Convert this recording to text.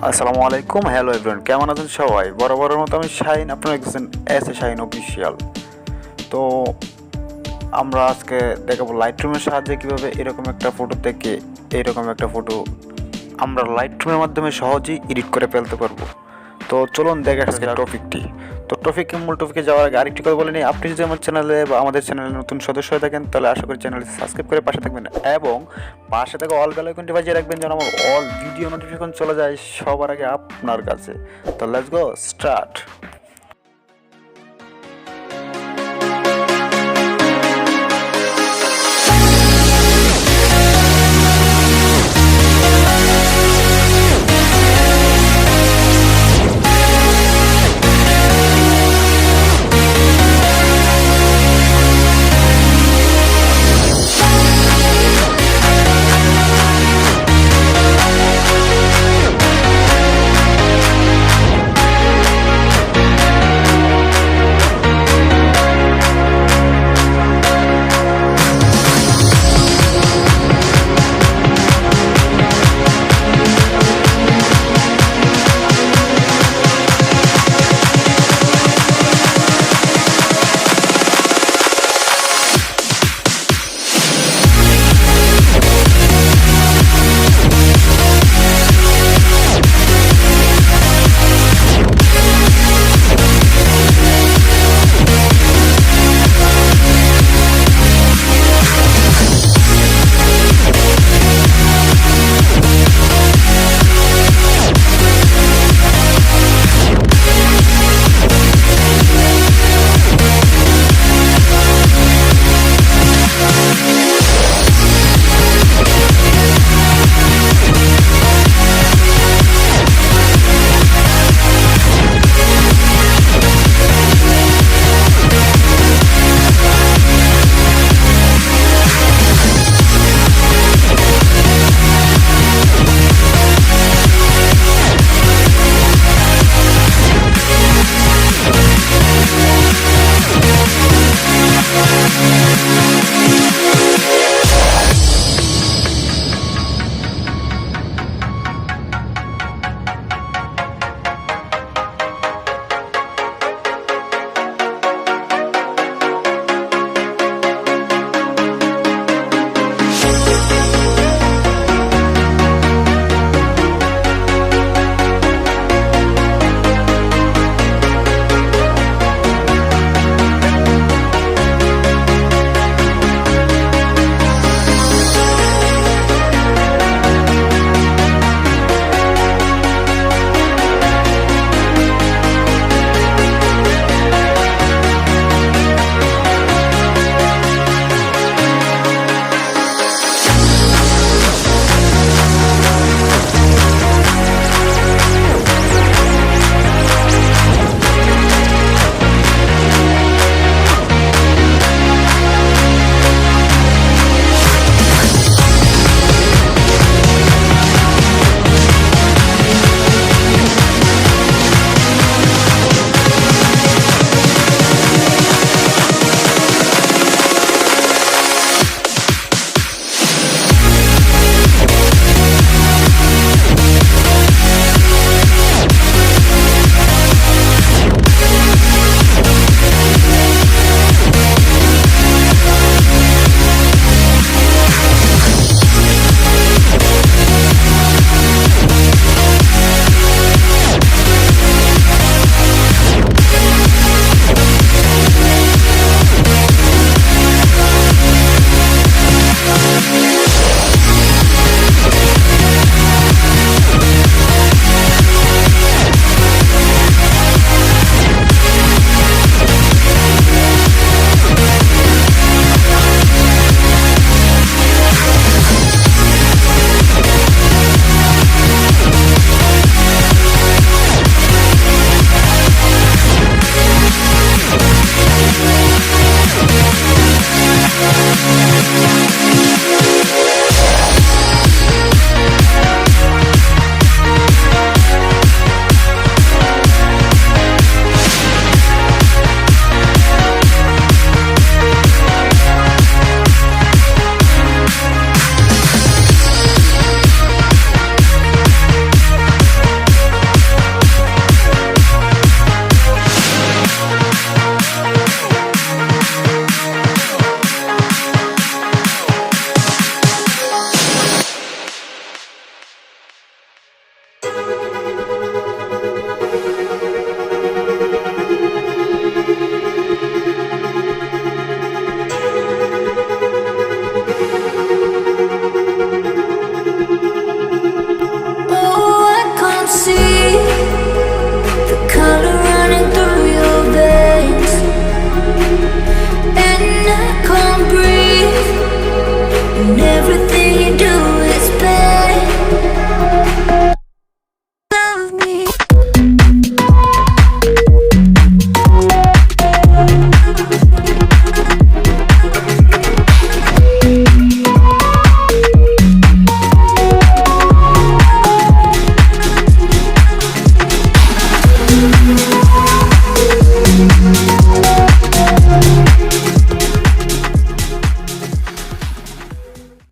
আসসালামু আলাইকুম, hello everyone, কেমন আছেন সবাই? বরাবরের মতো আমি শাহিন, আপনারা দেখছেন শাহিন অফিসিয়াল। তো আমরা আজকে দেখাবো লাইটরুমের সাহায্যে কীভাবে এরকম একটা ফটো থেকে এইরকম একটা ফটো আমরা লাইটরুমের মাধ্যমে সহজেই এডিট করে ফেলতে পারবো। তো চলুন দেখে আজকে টপিকটি। তো মূল টপিকে যাওয়ার আগে আরেকটি কথা বলে নিই, আপনি যদি আমার চ্যানেলে বা আমাদের চ্যানেলে নতুন সদস্য হয়ে থাকেন তাহলে আশা করি চ্যানেলটি সাবস্ক্রাইব করে পাশে থাকবেন এবং পাশে থাকা অল বেল আইকনটি বাজিয়ে রাখবেন যেন আমার অল ভিডিও নোটিফিকেশন চলে যায় সবার আগে আপনার কাছে। তো লেটস গো স্টার্ট।